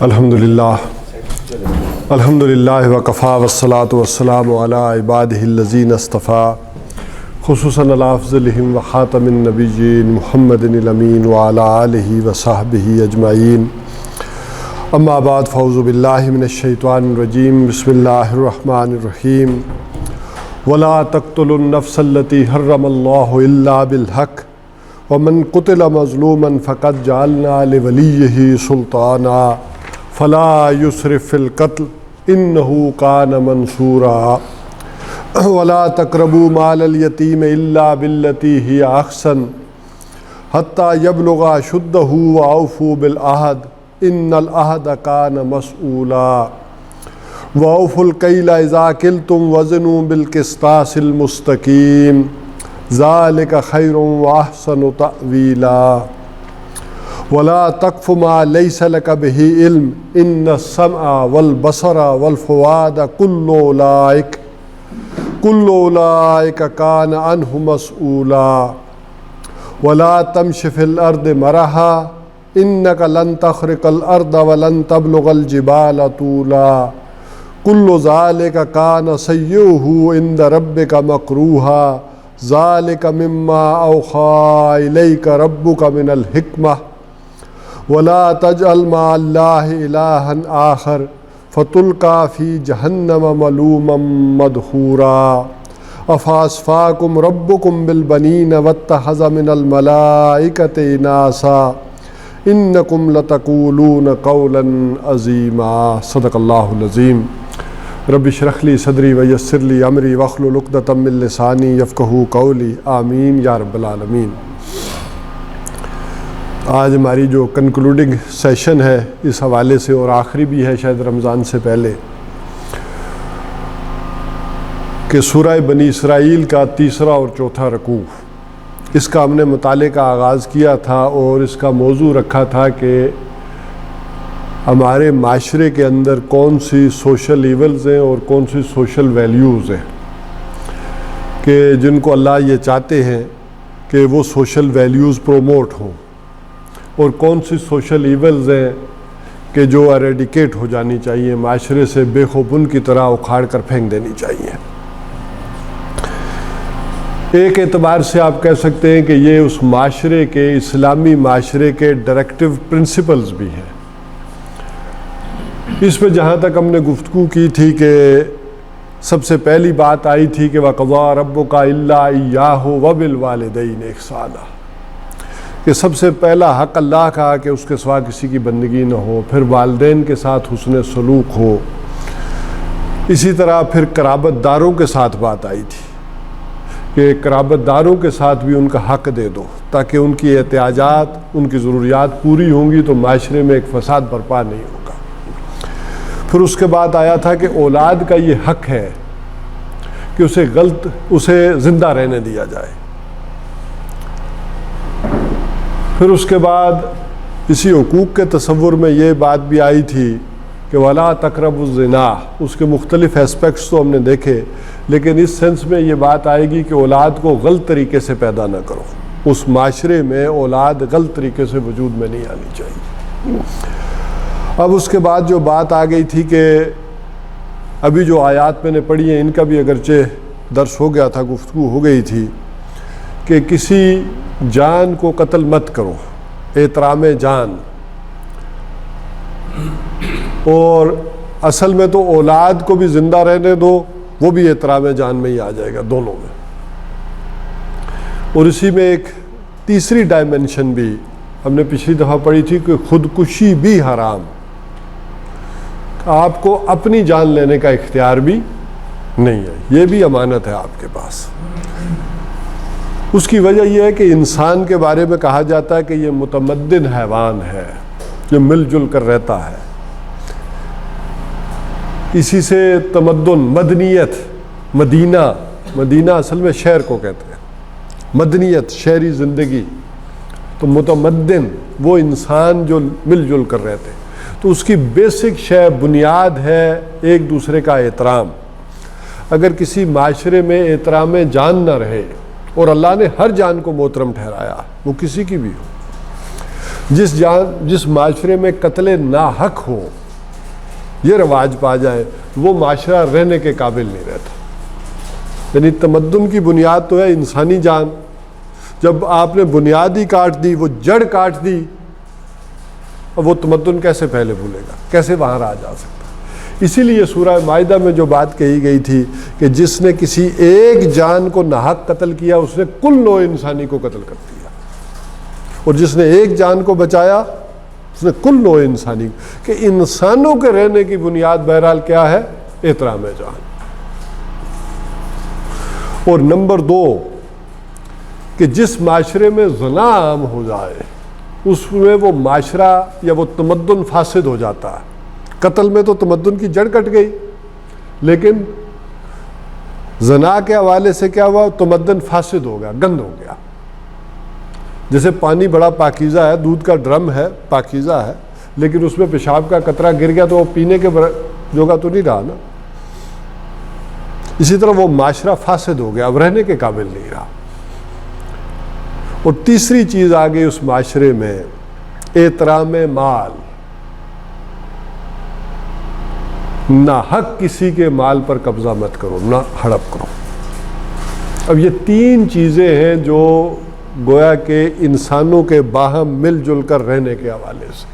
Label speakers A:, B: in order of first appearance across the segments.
A: الحمدللہ وکفا والصلاة والسلام علی عبادہ الذین اصطفیٰ خصوصاً علی افضلہم وخاتم النبیین محمد الامین وعلی آلہ وصحبہ اجمعین اما بعد فاعوذ باللہ من الشیطان الرجیم بسم اللہ الرحمن الرحیم ولا تقتلوا النفس التي حرم اللہ الا بالحق ومن قتل مظلوما فقد جعلنا لولیہ سلطانا فلا يسرف في القتل انه كان منصورا ولا تقربوا مال اليتيم الا بالتي هي احسن حتى يبلغ اشده واوفوا بالعهد ان العهد كان مسؤولا واوفوا الكيل اذا كلتم وزنوا بالقسطاس المستقيم ذلك خير واحسن تأويلا ولا تقف ما ليس لك به علم ان السمع والبصر والفؤاد كل اولئك كان عنه مسؤولا ولا تمش في الارض مرحا انك لن تخرق الارض ولن تبلغ الجبال طولا كل ذلك كان سيئه عند ربك مكروها ذلك مما اوحى اليك ربك من الحكمة ولا تجعل مع اللہ الہا آخر فتلقى في جہنم ملوما مدحورا افاصفاکم ربکم بالبنین واتخذ من الملائکۃ اناسا انکم لتقولون قولا عظیما صدق اللہ العظیم رب اشرح لی صدری ویسر لی امری واحلل عقدۃ من لسانی یفقہوا قولی آمین یا رب العالمین۔ آج ہماری جو کنکلوڈنگ سیشن ہے اس حوالے سے اور آخری بھی ہے شاید رمضان سے پہلے کہ سورہ بنی اسرائیل کا تیسرا اور چوتھا رکوع، اس کا ہم نے مطالعے کا آغاز کیا تھا اور اس کا موضوع رکھا تھا کہ ہمارے معاشرے کے اندر کون سی سوشل ایولز ہیں اور کون سی سوشل ویلیوز ہیں کہ جن کو اللہ یہ چاہتے ہیں کہ وہ سوشل ویلیوز پروموٹ ہوں، اور کون سی سوشل ایولز ہیں کہ جو ایریڈیکیٹ ہو جانی چاہیے، معاشرے سے بے خوبن کی طرح اکھاڑ کر پھینک دینی چاہیے۔ ایک اعتبار سے آپ کہہ سکتے ہیں کہ یہ اس معاشرے کے، اسلامی معاشرے کے ڈائریکٹیو پرنسپلز بھی ہیں۔ اس پہ جہاں تک ہم نے گفتگو کی تھی کہ سب سے پہلی بات آئی تھی کہ وَقَضَىٰ رَبُّكَ إِلَّا إِيَّاهُ وَبِالْوَالِدَيْنِ إِحْسَانًا، کہ سب سے پہلا حق اللہ کا کہ اس کے سوا کسی کی بندگی نہ ہو، پھر والدین کے ساتھ حسن سلوک ہو، اسی طرح پھر قرابت داروں کے ساتھ بات آئی تھی کہ قرابت داروں کے ساتھ بھی ان کا حق دے دو تاکہ ان کی احتیاجات، ان کی ضروریات پوری ہوں گی تو معاشرے میں ایک فساد برپا نہیں ہوگا۔ پھر اس کے بعد آیا تھا کہ اولاد کا یہ حق ہے کہ اسے زندہ رہنے دیا جائے۔ پھر اس کے بعد اسی حقوق کے تصور میں یہ بات بھی آئی تھی کہ ولا تقربوا الزنا، اس کے مختلف اسپیکٹس تو ہم نے دیکھے، لیکن اس سینس میں یہ بات آئے گی کہ اولاد کو غلط طریقے سے پیدا نہ کرو، اس معاشرے میں اولاد غلط طریقے سے وجود میں نہیں آنی چاہیے۔ اب اس کے بعد جو بات آ گئی تھی کہ ابھی جو آیات میں نے پڑھی ہیں ان کا بھی اگرچہ درس ہو گیا تھا، گفتگو ہو گئی تھی کہ کسی جان کو قتل مت کرو، احترام جان، اور اصل میں تو اولاد کو بھی زندہ رہنے دو، وہ بھی احترام جان میں ہی آ جائے گا دونوں میں۔ اور اسی میں ایک تیسری ڈائمنشن بھی ہم نے پچھلی دفعہ پڑھی تھی کہ خودکشی بھی حرام، آپ کو اپنی جان لینے کا اختیار بھی نہیں ہے، یہ بھی امانت ہے آپ کے پاس۔ اس کی وجہ یہ ہے کہ انسان کے بارے میں کہا جاتا ہے کہ یہ متمدن حیوان ہے جو مل جل کر رہتا ہے، اسی سے تمدن، مدنیت، مدینہ اصل میں شہر کو کہتے ہیں، مدنیت شہری زندگی، تو متمدن وہ انسان جو مل جل کر رہتے ہیں، تو اس کی بیسک شے، بنیاد ہے ایک دوسرے کا احترام۔ اگر کسی معاشرے میں احترام جان نہ رہے، اور اللہ نے ہر جان کو محترم ٹھہرایا، وہ کسی کی بھی ہو، جس معاشرے میں قتل ناحق ہو، یہ رواج پا جائے، وہ معاشرہ رہنے کے قابل نہیں رہتا۔ یعنی تمدن کی بنیاد تو ہے انسانی جان، جب آپ نے بنیاد ہی کاٹ دی، وہ جڑ کاٹ دی، اب وہ تمدن کیسے پہلے بھولے گا، کیسے وہاں رہا جا سکتا؟ اسی لیے سورہ مائدہ میں جو بات کہی گئی تھی کہ جس نے کسی ایک جان کو ناحق قتل کیا، اس نے کل نوع انسانی کو قتل کر دیا، اور جس نے ایک جان کو بچایا، اس نے کل نوع انسانی، کہ انسانوں کے رہنے کی بنیاد بہرحال کیا ہے؟ احترام جان۔ اور نمبر 2 کہ جس معاشرے میں زنا عام ہو جائے، اس میں وہ معاشرہ یا وہ تمدن فاسد ہو جاتا ہے۔ قتل میں تو تمدن کی جڑ کٹ گئی، لیکن زنا کے حوالے سے کیا ہوا؟ تمدن فاسد ہو گیا، گند ہو گیا۔ جیسے پانی بڑا پاکیزہ ہے، دودھ کا ڈرم ہے پاکیزہ ہے، لیکن اس میں پیشاب کا قطرہ گر گیا تو وہ پینے کے جوگا تو نہیں رہا نا۔ اسی طرح وہ معاشرہ فاسد ہو گیا، اب رہنے کے قابل نہیں رہا۔ اور تیسری چیز آ گئی اس معاشرے میں، احترام مال، نہ حق کسی کے مال پر قبضہ مت کرو، نہ ہڑپ کرو۔ اب یہ 3 چیزیں ہیں جو گویا کہ انسانوں کے باہم مل جل کر رہنے کے حوالے سے،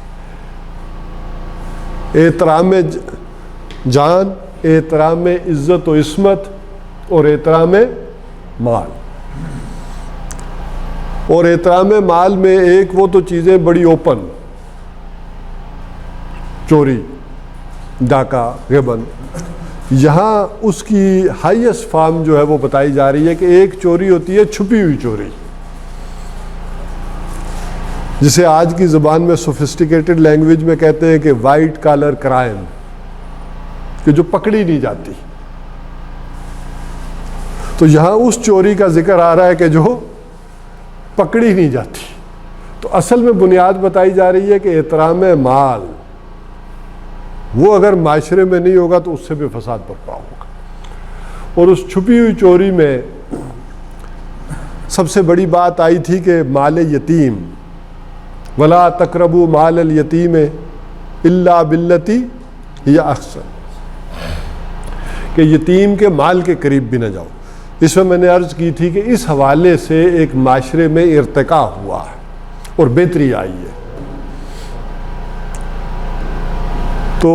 A: احترام جان، احترام عزت و عصمت، اور احترام مال۔ اور احترام مال میں ایک وہ تو چیزیں بڑی اوپن، چوری، ڈاکہ، غبن، یہاں اس کی ہائیسٹ فارم جو ہے وہ بتائی جا رہی ہے کہ ایک چوری ہوتی ہے چھپی ہوئی چوری، جسے آج کی زبان میں سوفسٹیکیٹڈ لینگویج میں کہتے ہیں کہ وائٹ کالر کرائم، کہ جو پکڑی نہیں جاتی۔ تو یہاں اس چوری کا ذکر آ رہا ہے کہ جو پکڑی نہیں جاتی۔ تو اصل میں بنیاد بتائی جا رہی ہے کہ احترام مال، وہ اگر معاشرے میں نہیں ہوگا تو اس سے بھی فساد برپا ہوگا۔ اور اس چھپی ہوئی چوری میں سب سے بڑی بات آئی تھی کہ مال یتیم، وَلَا تَقْرَبُوا مَالَ الْيَتِيمِ إِلَّا بِالَّتِي هِيَ أَحْسَنُ، کہ یتیم کے مال کے قریب بھی نہ جاؤ۔ اس میں نے عرض کی تھی کہ اس حوالے سے ایک معاشرے میں ارتقاء ہوا ہے اور بہتری آئی ہے۔ تو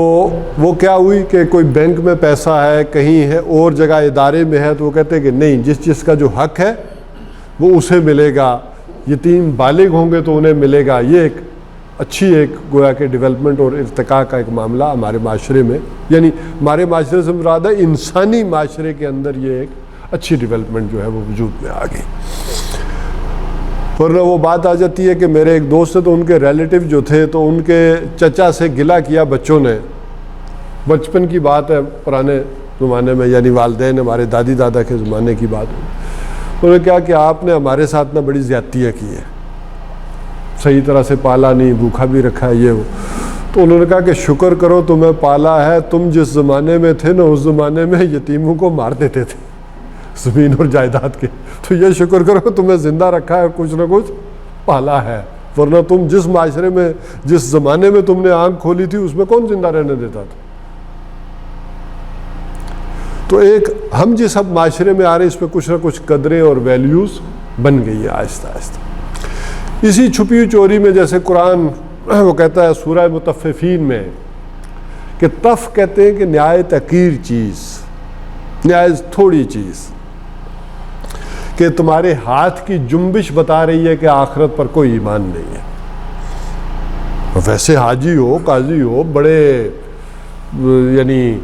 A: وہ کیا ہوئی کہ کوئی بینک میں پیسہ ہے، کہیں ہے اور جگہ ادارے میں ہے، تو وہ کہتے ہیں کہ نہیں، جس کا جو حق ہے وہ اسے ملے گا، یتیم بالغ ہوں گے تو انہیں ملے گا۔ یہ ایک اچھی ایک گویا کہ ڈیولپمنٹ اور ارتقاء کا ایک معاملہ ہمارے معاشرے میں، یعنی ہمارے معاشرے سے مراد ہے انسانی معاشرے کے اندر یہ ایک اچھی ڈیولپمنٹ جو ہے وہ وجود میں آ گئی۔ ورنہ وہ بات آ جاتی ہے کہ میرے ایک دوست تو ان کے ریلیٹیو جو تھے تو ان کے چچا سے گلہ کیا بچوں نے، بچپن کی بات ہے، پرانے زمانے میں، یعنی والدین ہمارے دادی دادا کے زمانے کی بات ہے۔ انہوں نے کہا کہ آپ نے ہمارے ساتھ نہ بڑی زیادتیاں کی ہیں، صحیح طرح سے پالا نہیں، بھوکھا بھی رکھا ہے، یہ وہ۔ تو انہوں نے کہا کہ شکر کرو تمہیں پالا ہے، تم جس زمانے میں تھے نا اس زمانے میں یتیموں کو مار دیتے تھے زمین اور جائیداد کے، تو یہ شکر کرو تمہیں زندہ رکھا ہے، کچھ نہ کچھ پالا ہے، ورنہ تم جس معاشرے میں، جس زمانے میں تم نے آنکھ کھولی تھی، اس میں کون زندہ رہنے دیتا تھا۔ تو ایک ہم جس اب معاشرے میں آ رہے ہیں اس میں کچھ نہ کچھ قدریں اور ویلیوز بن گئی ہے آہستہ آہستہ۔ اسی چھپی ہوئی چوری میں جیسے قرآن وہ کہتا ہے سورہ مطففین میں کہ تف کہتے ہیں کہ نہایت حقیر چیز، نہایت تھوڑی چیز، کہ تمہارے ہاتھ کی جنبش بتا رہی ہے کہ آخرت پر کوئی ایمان نہیں ہے۔ ویسے حاجی ہو، قاضی ہو، بڑے یعنی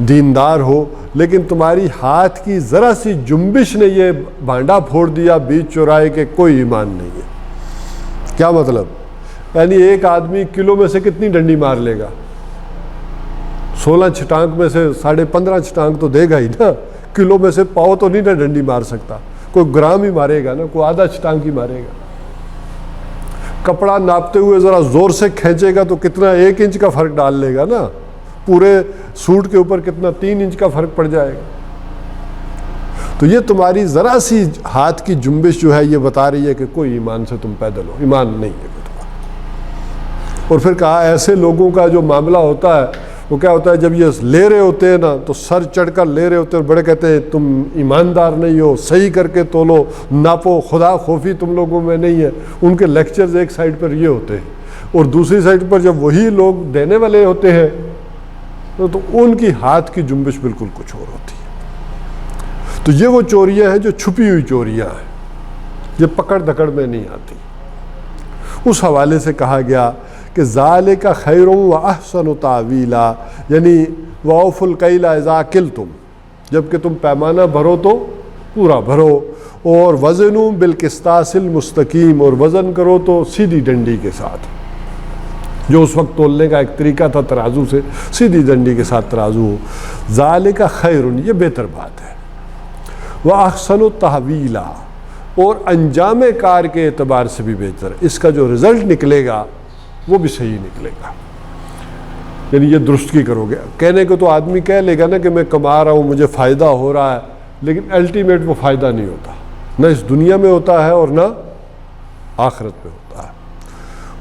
A: دیندار ہو، لیکن تمہاری ہاتھ کی ذرا سی جنبش نے یہ بانڈا پھوڑ دیا بیچ چوراہے کہ کوئی ایمان نہیں ہے۔ کیا مطلب؟ یعنی ایک آدمی کلو میں سے کتنی ڈنڈی مار لے گا؟ 16 چھٹانک میں سے 15.5 چھٹانک تو دے گا ہی نا، کلو میں سے پاؤ تو نہیں نا ڈنڈی مار سکتا، کوئی گرام ہی مارے گا نا، کوئی آدھا چھٹانک ہی مارے گا۔ کپڑا ناپتے ہوئے ذرا زور سے کھینچے گا تو کتنا 1 انچ کا فرق ڈال لے گا نا، پورے سوٹ کے اوپر کتنا 3 انچ کا فرق پڑ جائے گا۔ تو یہ تمہاری ذرا سی ہاتھ کی جنبش جو ہے یہ بتا رہی ہے کہ کوئی ایمان سے تم پیدل ہو، ایمان نہیں ہے تمہارا۔ اور پھر کہا ایسے لوگوں کا جو معاملہ ہوتا ہے وہ کیا ہوتا ہے، جب یہ لے رہے ہوتے ہیں نا تو سر چڑھ کر لے رہے ہوتے ہیں، بڑے کہتے ہیں تم ایماندار نہیں ہو، صحیح کر کے تولو، ناپو، خدا خوفی تم لوگوں میں نہیں ہے۔ ان کے لیکچرز ایک سائڈ پر یہ ہوتے ہیں، اور دوسری سائڈ پر جب وہی لوگ دینے والے ہوتے ہیں تو ان کی ہاتھ کی جنبش بالکل کچھ اور ہوتی ہے۔ تو یہ وہ چوریاں ہیں جو چھپی ہوئی چوریاں ہیں، یہ پکڑ دکڑ میں نہیں آتی۔ اس حوالے سے کہا گیا کہ ذالک خیر و احسن تعویلا، یعنی واوفوا الکیل اذا کلتم، جب کہ تم پیمانہ بھرو تو پورا بھرو، اور وزنوا بالقسطاس المستقیم، اور وزن کرو تو سیدھی ڈنڈی کے ساتھ، جو اس وقت تولنے کا ایک طریقہ تھا ترازو سے، سیدھی ڈنڈی کے ساتھ ترازو ہو۔ ذالک خیر، یہ بہتر بات ہے، واحسن تحویلا، اور انجام کار کے اعتبار سے بھی بہتر، اس کا جو رزلٹ نکلے گا وہ بھی صحیح نکلے گا، یعنی یہ درست کی کرو گے۔ کہنے کو تو آدمی کہہ لے گا نا کہ میں کما رہا ہوں، مجھے فائدہ ہو رہا ہے، لیکن الٹیمیٹ وہ فائدہ نہیں ہوتا، نہ اس دنیا میں ہوتا ہے اور نہ آخرت میں ہوتا ہے۔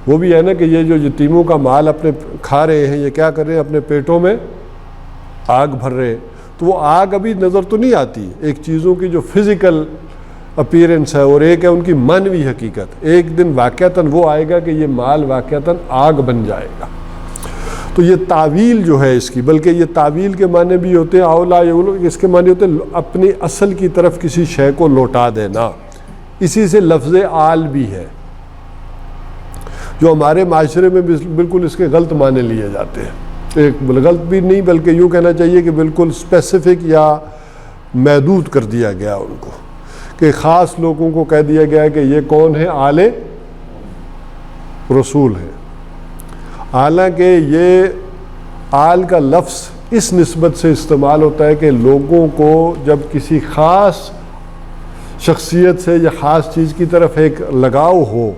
A: وہ بھی ہے نا کہ یہ جو یتیموں کا مال اپنے کھا رہے ہیں، یہ کیا کر رہے ہیں، اپنے پیٹوں میں آگ بھر رہے ہیں، تو وہ آگ ابھی نظر تو نہیں آتی، ایک چیزوں کی جو فزیکل اپیرنس ہے، اور ایک ہے ان کی معنوی حقیقت۔ ایک دن واقعتاً وہ آئے گا کہ یہ مال واقعتاً آگ بن جائے گا۔ تو یہ تعویل جو ہے اس کی، بلکہ یہ تعویل کے معنی بھی ہوتے ہیں اولا یولو، اس کے معنی ہوتے ہیں اپنی اصل کی طرف کسی شے کو لوٹا دینا، اسی سے لفظ آل بھی ہے، جو ہمارے معاشرے میں بالکل اس کے غلط معنی لیے جاتے ہیں۔ ایک غلط بھی نہیں بلکہ یوں کہنا چاہیے کہ بالکل اسپیسیفک یا محدود کر دیا گیا ان کو، کہ خاص لوگوں کو کہہ دیا گیا کہ یہ کون ہے، آل رسول ہے۔ حالانکہ یہ آل کا لفظ اس نسبت سے استعمال ہوتا ہے کہ لوگوں کو جب کسی خاص شخصیت سے یا خاص چیز کی طرف ایک لگاؤ ہو،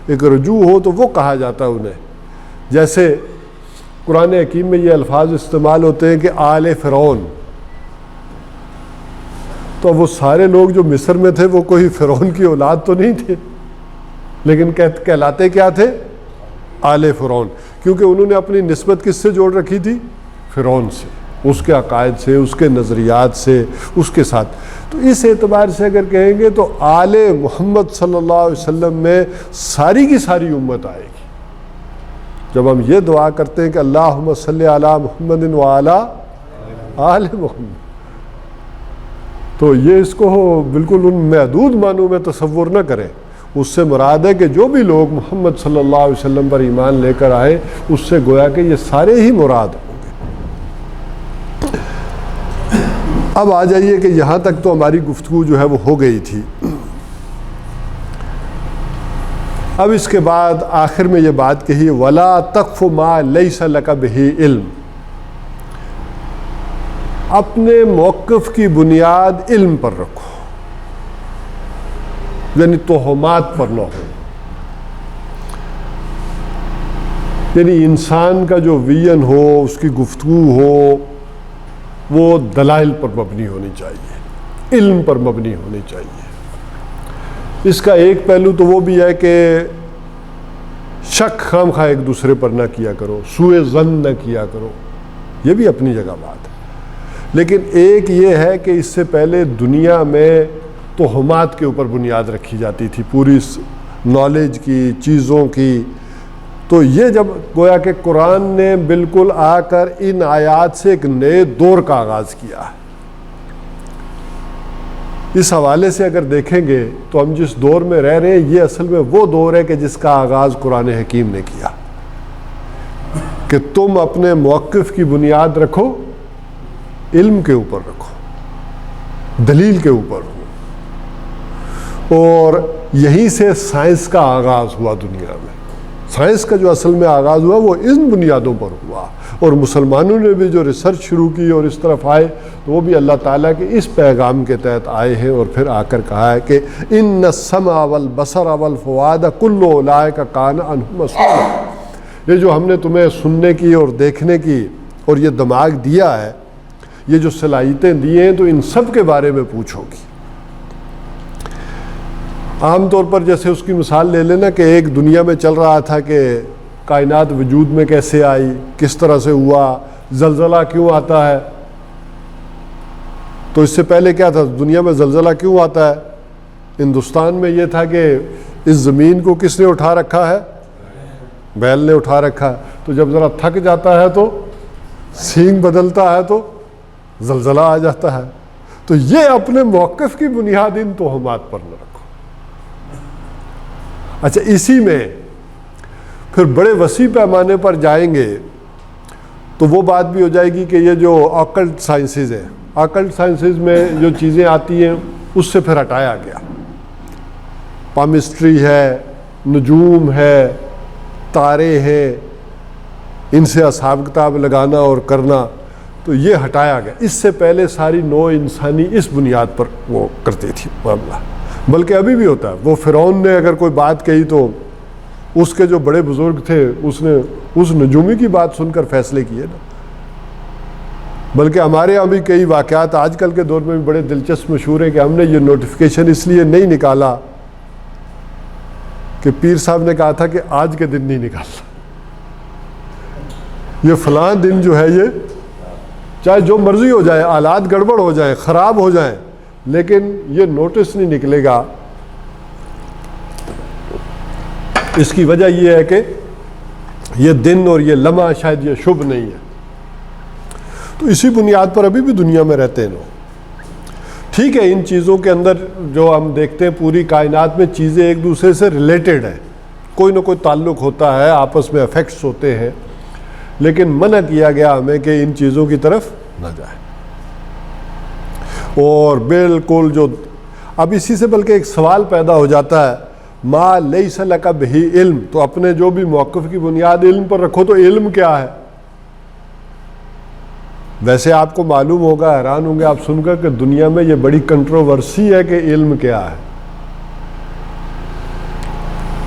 A: ایک رجوع ہو، تو وہ کہا جاتا ہے انہیں۔ جیسے قرآن حکیم میں یہ الفاظ استعمال ہوتے ہیں کہ آل فرعون، تو وہ سارے لوگ جو مصر میں تھے وہ کوئی فرعون کی اولاد تو نہیں تھے، لیکن کہلاتے کیا تھے، آل فرعون، کیونکہ انہوں نے اپنی نسبت کس سے جوڑ رکھی تھی، فرعون سے، اس کے عقائد سے، اس کے نظریات سے، اس کے ساتھ۔ تو اس اعتبار سے اگر کہیں گے تو آل محمد صلی اللہ علیہ وسلم میں ساری کی ساری امت آئے گی۔ جب ہم یہ دعا کرتے ہیں کہ اللہم صلی علی محمد وعلی آل محمد، تو یہ اس کو بالکل ان محدود معنوں میں تصور نہ کریں۔ اس سے مراد ہے کہ جو بھی لوگ محمد صلی اللہ علیہ وسلم پر ایمان لے کر آئے، اس سے گویا کہ یہ سارے ہی مراد ہوں گے۔ اب آ جائیے کہ یہاں تک تو ہماری گفتگو جو ہے وہ ہو گئی تھی۔ اب اس کے بعد آخر میں یہ بات کہی، وَلَا تَقْفُ مَا لَيْسَ لَكَ بِهِ علم، اپنے موقف کی بنیاد علم پر رکھو، یعنی توہمات پر نہ ہو۔ یعنی انسان کا جو ویژن ہو، اس کی گفتگو ہو، وہ دلائل پر مبنی ہونی چاہیے، علم پر مبنی ہونی چاہیے۔ اس کا ایک پہلو تو وہ بھی ہے کہ شک خام خواہ ایک دوسرے پر نہ کیا کرو، سوء ظن نہ کیا کرو، یہ بھی اپنی جگہ بات ہے۔ لیکن ایک یہ ہے کہ اس سے پہلے دنیا میں توہمات کے اوپر بنیاد رکھی جاتی تھی، پوری نالج کی، چیزوں کی۔ تو یہ جب گویا کہ قرآن نے بالکل آ کر ان آیات سے ایک نئے دور کا آغاز کیا ہے۔ اس حوالے سے اگر دیکھیں گے تو ہم جس دور میں رہ رہے ہیں، یہ اصل میں وہ دور ہے کہ جس کا آغاز قرآن حکیم نے کیا، کہ تم اپنے موقف کی بنیاد رکھو، علم کے اوپر رکھو، دلیل کے اوپر ہو۔ اور یہیں سے سائنس کا آغاز ہوا دنیا میں۔ سائنس کا جو اصل میں آغاز ہوا وہ ان بنیادوں پر ہوا، اور مسلمانوں نے بھی جو ریسرچ شروع کی اور اس طرف آئے تو وہ بھی اللہ تعالیٰ کے اس پیغام کے تحت آئے ہیں، اور پھر آ کر کہا ہے کہ ان السمع والبصر والفؤاد کل اولئک کان عنہ مسئولا۔ یہ جو ہم نے تمہیں سننے کی اور دیکھنے کی اور یہ دماغ دیا ہے، یہ جو صلاحیتیں دی ہیں، تو ان سب کے بارے میں پوچھو گی۔ عام طور پر جیسے اس کی مثال لے لینا کہ ایک دنیا میں چل رہا تھا کہ کائنات وجود میں کیسے آئی، کس طرح سے ہوا، زلزلہ کیوں آتا ہے. تو اس سے پہلے کیا تھا، دنیا میں زلزلہ کیوں آتا ہے؟ ہندوستان میں یہ تھا کہ اس زمین کو کس نے اٹھا رکھا ہے؟ بیل نے اٹھا رکھا ہے. تو جب ذرا تھک جاتا ہے تو سینگ بدلتا ہے تو زلزلہ آ جاتا ہے. تو یہ اپنے موقف کی بنیاد ان توہمات پر نہ رکھو. اچھا، اسی میں پھر بڑے وسیع پیمانے پر جائیں گے تو وہ بات بھی ہو جائے گی کہ یہ جو آکلٹ سائنسز ہیں، آکلٹ سائنسز میں جو چیزیں آتی ہیں اس سے پھر ہٹایا گیا. پامسٹری ہے، نجوم ہے، تارے ہیں، ان سے حساب کتاب لگانا اور کرنا، تو یہ ہٹایا گیا. اس سے پہلے ساری نوع انسانی اس بنیاد پر وہ کرتی تھی معاملہ. بلکہ ابھی بھی ہوتا ہے. وہ فرعون نے اگر کوئی بات کہی تو اس کے جو بڑے بزرگ تھے اس نے اس نجومی کی بات سن کر فیصلے کیے نا. بلکہ ہمارے یہاں بھی کئی واقعات آج کل کے دور میں بھی بڑے دلچسپ مشہور ہیں کہ ہم نے یہ نوٹیفیکیشن اس لیے نہیں نکالا کہ پیر صاحب نے کہا تھا کہ آج کے دن نہیں نکالنا، یہ فلاں دن جو ہے یہ چاہے جو مرضی ہو جائے، حالات گڑبڑ ہو جائیں، خراب ہو جائیں، لیکن یہ نوٹس نہیں نکلے گا. اس کی وجہ یہ ہے کہ یہ دن اور یہ لمحہ شاید یہ شبھ نہیں ہے. تو اسی بنیاد پر ابھی بھی دنیا میں رہتے ہیں لوگ. ٹھیک ہے، ان چیزوں کے اندر جو ہم دیکھتے ہیں پوری کائنات میں چیزیں ایک دوسرے سے ریلیٹڈ ہیں، کوئی نہ کوئی تعلق ہوتا ہے، آپس میں افیکٹس ہوتے ہیں، لیکن منع کیا گیا ہمیں کہ ان چیزوں کی طرف نہ جائیں. اور بالکل جو اب اسی سے بلکہ ایک سوال پیدا ہو جاتا ہے، ما لیس لک بہ علم، تو اپنے جو بھی موقف کی بنیاد علم پر رکھو تو علم کیا ہے؟ ویسے آپ کو معلوم ہوگا، حیران ہوں گے آپ سن کر کہ دنیا میں یہ بڑی کنٹروورسی ہے کہ علم کیا ہے.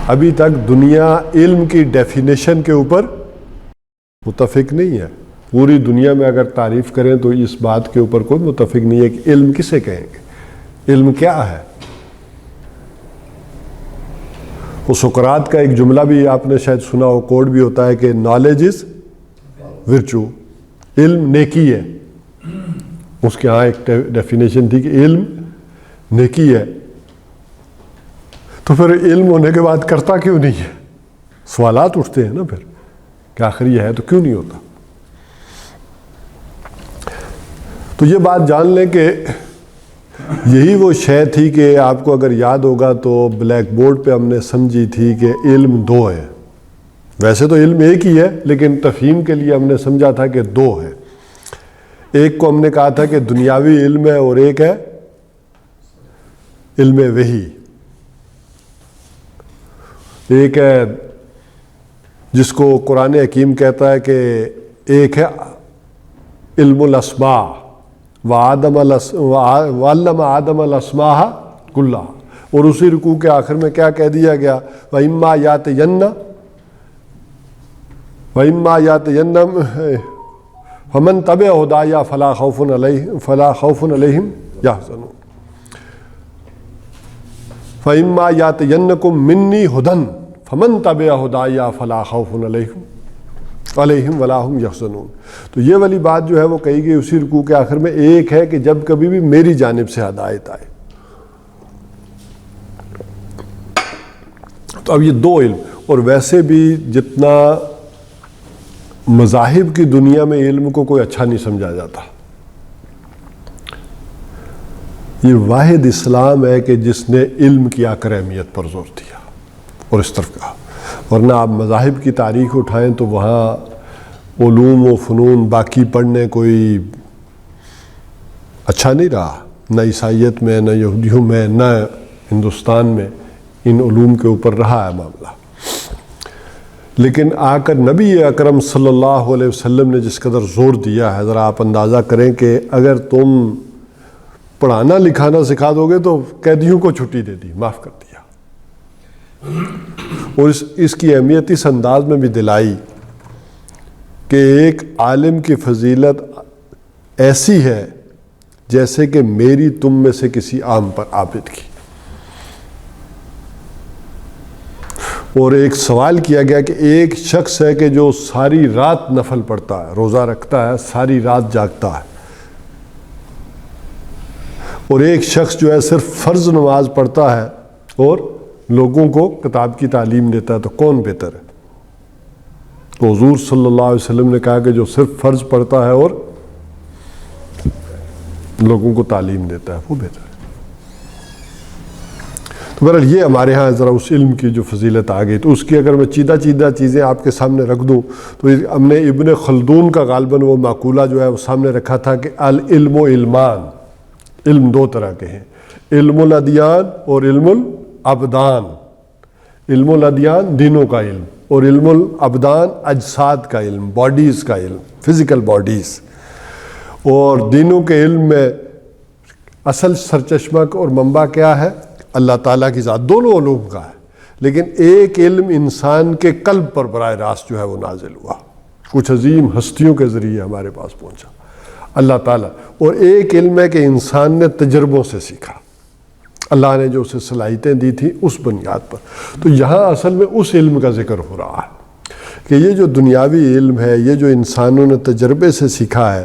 A: ابھی تک دنیا علم کی ڈیفینیشن کے اوپر متفق نہیں ہے. پوری دنیا میں اگر تعریف کریں تو اس بات کے اوپر کوئی متفق نہیں ہے کہ علم کسے کہیں گے، علم کیا ہے. وہ سقراط کا ایک جملہ بھی آپ نے شاید سنا ہو، کوڈ بھی ہوتا ہے کہ نالج از ورچو، علم نیکی ہے. اس کے ہاں ایک ڈیفینیشن تھی کہ علم نیکی ہے. تو پھر علم ہونے کے بعد کرتا کیوں نہیں ہے؟ سوالات اٹھتے ہیں نا پھر کہ آخر یہ ہے تو کیوں نہیں ہوتا. تو یہ بات جان لیں کہ یہی وہ شے تھی کہ آپ کو اگر یاد ہوگا تو بلیک بورڈ پہ ہم نے سمجھی تھی کہ علم دو ہے. ویسے تو علم ایک ہی ہے، لیکن تفہیم کے لیے ہم نے سمجھا تھا کہ دو ہے. ایک کو ہم نے کہا تھا کہ دنیاوی علم ہے اور ایک ہے علم وحی. ایک ہے جس کو قرآن حکیم کہتا ہے کہ ایک ہے علم الاسماء وعلم آدم الاسماء کلھا، اور اسی رکوع کے آخر میں کیا کہہ دیا گیا، وَإِمَّا يَأْتِيَنَّ فَمَن تَبِعَ هُدَايَ فَلَا خَوْفٌ عَلَيْهِمْ يَحْزَنُونَ فَإِمَّا يَأْتِيَنَّكُم مِّنِّي هُدًى فَمَن تَبِعَ هُدَايَ فَلَا خَوْفٌ عَلَيْهِمْ وَلَا هُمْ يَحْزَنُونَ. تو یہ والی بات جو ہے وہ کہی گئی اسی رکوع کے آخر میں. ایک ہے کہ جب کبھی بھی میری جانب سے ہدایت آئے. تو اب یہ دو علم، اور ویسے بھی جتنا مذاہب کی دنیا میں علم کو کوئی اچھا نہیں سمجھا جاتا، یہ واحد اسلام ہے کہ جس نے علم کی آکر اہمیت پر زور دیا اور اس طرف کہا. ورنہ آپ مذاہب کی تاریخ اٹھائیں تو وہاں علوم و فنون باقی پڑھنے کوئی اچھا نہیں رہا، نہ عیسائیت میں، نہ یہودیوں میں، نہ ہندوستان میں ان علوم کے اوپر رہا ہے معاملہ. لیکن آ کر نبی اکرم صلی اللہ علیہ وسلم نے جس قدر زور دیا ہے، ذرا آپ اندازہ کریں کہ اگر تم پڑھانا لکھانا سکھا دو گے تو قیدیوں کو چھٹی دے دی، معاف کر دیا. اور اس کی اہمیت اس انداز میں بھی دلائی کہ ایک عالم کی فضیلت ایسی ہے جیسے کہ میری تم میں سے کسی عام پر عابد کی. اور ایک سوال کیا گیا کہ ایک شخص ہے کہ جو ساری رات نفل پڑھتا ہے، روزہ رکھتا ہے، ساری رات جاگتا ہے، اور ایک شخص جو ہے صرف فرض نماز پڑھتا ہے اور لوگوں کو کتاب کی تعلیم دیتا ہے، تو کون بہتر ہے؟ تو حضور صلی اللہ علیہ وسلم نے کہا کہ جو صرف فرض پڑھتا ہے اور لوگوں کو تعلیم دیتا ہے وہ بہتر ہے۔ تو بہرحال یہ ہمارے ہاں ذرا اس علم کی جو فضیلت آ گئی، تو اس کی اگر میں چیدہ چیزیں آپ کے سامنے رکھ دوں تو ہم نے ابن خلدون کا غالباً وہ مقولہ جو ہے وہ سامنے رکھا تھا کہ العلم و علمان، علم دو طرح کے ہیں، علم الادیان اور علم الابدان۔ علم الادیان دینوں کا علم، اور علم الابدان اجساد کا علم، باڈیز کا علم، فزیکل باڈیز۔ اور دینوں کے علم میں اصل سرچشمہ اور منبع کیا ہے؟ اللہ تعالیٰ کی ذات، دونوں علوم کا ہے، لیکن ایک علم انسان کے قلب پر براہ راست جو ہے وہ نازل ہوا، کچھ عظیم ہستیوں کے ذریعے ہمارے پاس پہنچا اللہ تعالیٰ، اور ایک علم ہے کہ انسان نے تجربوں سے سیکھا، اللہ نے جو اسے صلاحیتیں دی تھیں اس بنیاد پر۔ تو یہاں اصل میں اس علم کا ذکر ہو رہا ہے کہ یہ جو دنیاوی علم ہے، یہ جو انسانوں نے تجربے سے سیکھا ہے،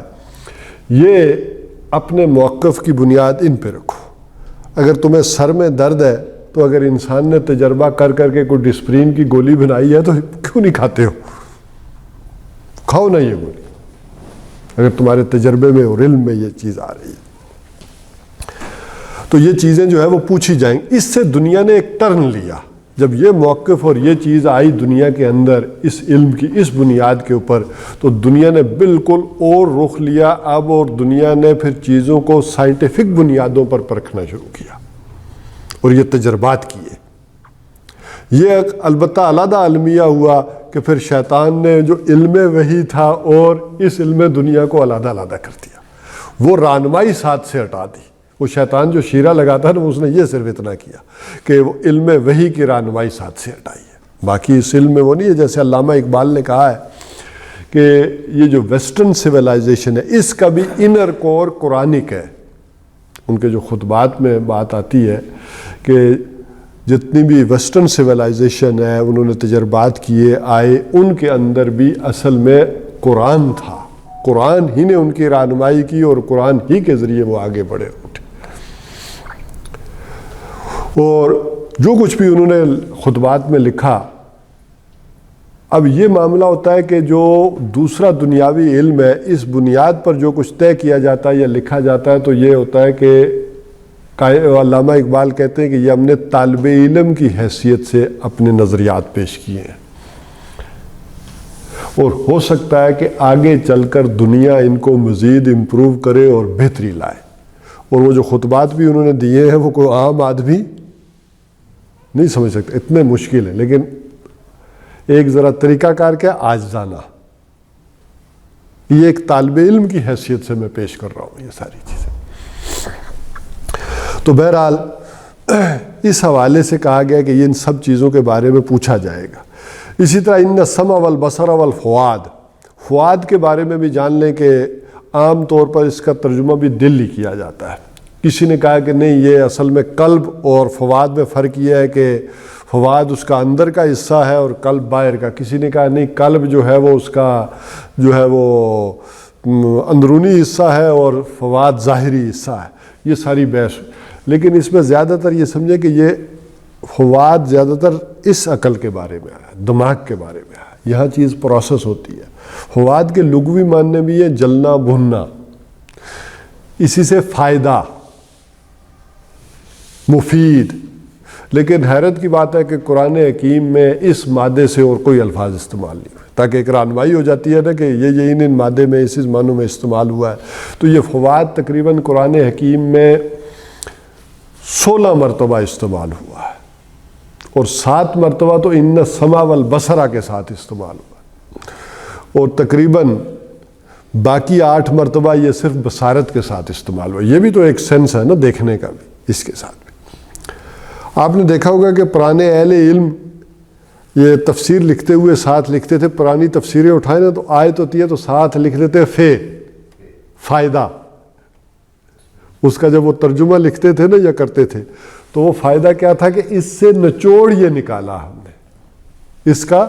A: یہ اپنے موقف کی بنیاد ان پہ رکھو۔ اگر تمہیں سر میں درد ہے تو اگر انسان نے تجربہ کر کر کے کوئی ڈسپرین کی گولی بنائی ہے تو کیوں نہیں کھاتے ہو؟ کھاؤ نا یہ گولی، اگر تمہارے تجربے میں اور علم میں یہ چیز آ رہی ہے۔ تو یہ چیزیں جو ہے وہ پوچھی جائیں گی۔ اس سے دنیا نے ایک ٹرن لیا، جب یہ موقف اور یہ چیز آئی دنیا کے اندر اس علم کی اس بنیاد کے اوپر، تو دنیا نے بالکل اور رخ لیا اب، اور دنیا نے پھر چیزوں کو سائنٹیفک بنیادوں پر پرکھنا شروع کیا اور یہ تجربات کیے۔ یہ البتہ علیحدہ المیہ ہوا کہ پھر شیطان نے جو علم وحی تھا اور اس علم دنیا کو علیحدہ علیحدہ کر دیا، وہ رہنمائی ساتھ سے ہٹا دی۔ وہ شیطان جو شیرہ لگاتا ہے نا، اس نے یہ صرف اتنا کیا کہ وہ علم وحی کی رہنمائی ساتھ سے ہٹائی ہے، باقی اس علم میں وہ نہیں ہے۔ جیسے علامہ اقبال نے کہا ہے کہ یہ جو ویسٹرن سویلائزیشن ہے اس کا بھی انر کور قرآنک ہے۔ ان کے جو خطبات میں بات آتی ہے کہ جتنی بھی ویسٹرن سویلائزیشن ہے، انہوں نے تجربات کیے آئے، ان کے اندر بھی اصل میں قرآن تھا، قرآن ہی نے ان کی رہنمائی کی اور قرآن ہی کے ذریعے وہ آگے بڑھے اٹھے۔ اور جو کچھ بھی انہوں نے خطبات میں لکھا، اب یہ معاملہ ہوتا ہے کہ جو دوسرا دنیاوی علم ہے اس بنیاد پر جو کچھ طے کیا جاتا ہے یا لکھا جاتا ہے، تو یہ ہوتا ہے کہ علامہ اقبال کہتے ہیں کہ یہ ہم نے طالب علم کی حیثیت سے اپنے نظریات پیش کیے ہیں، اور ہو سکتا ہے کہ آگے چل کر دنیا ان کو مزید امپروو کرے اور بہتری لائے۔ اور وہ جو خطبات بھی انہوں نے دیے ہیں وہ کوئی عام آدمی نہیں سمجھ سکتے، اتنے مشکل ہے، لیکن ایک ذرا طریقہ کار کیا، عاجزانہ، یہ ایک طالب علم کی حیثیت سے میں پیش کر رہا ہوں یہ ساری چیزیں۔ تو بہرحال اس حوالے سے کہا گیا کہ یہ ان سب چیزوں کے بارے میں پوچھا جائے گا۔ اسی طرح ان السمع والبصر والفؤاد، فؤاد کے بارے میں بھی جان لیں کہ عام طور پر اس کا ترجمہ بھی دل ہی کیا جاتا ہے۔ کسی نے کہا کہ نہیں، یہ اصل میں قلب اور فؤاد میں فرق یہ ہے کہ فؤاد اس کا اندر کا حصہ ہے اور قلب باہر کا۔ کسی نے کہا نہیں، قلب جو ہے وہ اس کا جو ہے وہ اندرونی حصہ ہے اور فؤاد ظاہری حصہ ہے۔ یہ ساری بحث، لیکن اس میں زیادہ تر یہ سمجھے کہ یہ فؤاد زیادہ تر اس عقل کے بارے میں ہے، دماغ کے بارے میں ہے، یہاں چیز پروسیس ہوتی ہے۔ فؤاد کے لغوی معنی بھی ہے جلنا بھوننا، اسی سے فائدہ، مفید۔ لیکن حیرت کی بات ہے کہ قرآن حکیم میں اس مادے سے اور کوئی الفاظ استعمال نہیں ہوئے، تاکہ ایک رہنمائی ہو جاتی ہے نا کہ یہ ان مادے میں اس معنوں میں استعمال ہوا ہے۔ تو یہ فؤاد تقریباً قرآن حکیم میں 16 مرتبہ استعمال ہوا ہے، اور 7 مرتبہ تو ان السمع والبصر کے ساتھ استعمال ہوا ہے، اور تقریباً باقی 8 مرتبہ یہ صرف بصارت کے ساتھ استعمال ہوا۔ یہ بھی تو ایک سینس ہے نا دیکھنے کا بھی، اس کے ساتھ بھی۔ آپ نے دیکھا ہوگا کہ پرانے اہل علم یہ تفسیر لکھتے ہوئے ساتھ لکھتے تھے، پرانی تفسیریں اٹھائیں نا تو آیت ہوتی ہے تو ساتھ لکھ دیتے فائدہ۔ اس کا جب وہ ترجمہ لکھتے تھے نا یا کرتے تھے تو وہ فائدہ کیا تھا کہ اس سے نچوڑ یہ نکالا ہم نے، اس کا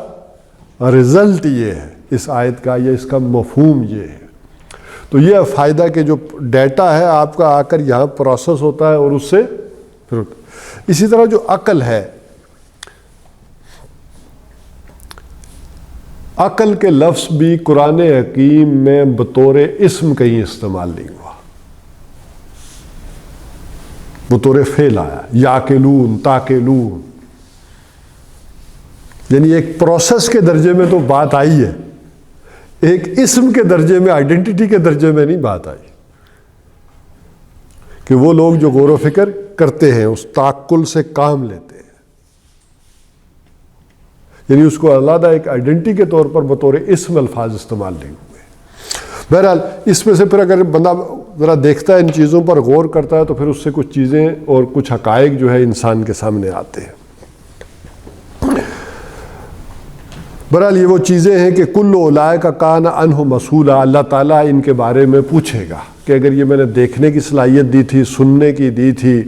A: رزلٹ یہ ہے، اس آیت کا یا اس کا مفہوم یہ ہے۔ تو یہ فائدہ کہ جو ڈیٹا ہے آپ کا آ کر یہاں پروسیس ہوتا ہے اور اس سے پھر اسی طرح جو عقل ہے، عقل کے لفظ بھی قرآن حکیم میں بطور اسم کہیں استعمال نہیں ہوا، بطور فعل آیا، یاکلون تاکلون، یعنی ایک پروسیس کے درجے میں تو بات آئی ہے، ایک اسم کے درجے میں، آئیڈینٹی کے درجے میں نہیں بات آئی کہ وہ لوگ جو غور و فکر کرتے ہیں اس تعقل سے کام لیتے ہیں، یعنی اس کو علیحدہ ایک آئیڈینٹی کے طور پر بطور اسم الفاظ استعمال نہیں ہوئے۔ بہرحال اس میں سے پھر اگر بندہ ذرا دیکھتا ہے ان چیزوں پر غور کرتا ہے تو پھر اس سے کچھ چیزیں اور کچھ حقائق جو ہے انسان کے سامنے آتے ہیں۔ بہرحال یہ وہ چیزیں ہیں کہ کل اولئک کان عنہ مسئولا، اللہ تعالیٰ ان کے بارے میں پوچھے گا کہ اگر یہ میں نے دیکھنے کی صلاحیت دی تھی، سننے کی دی تھی،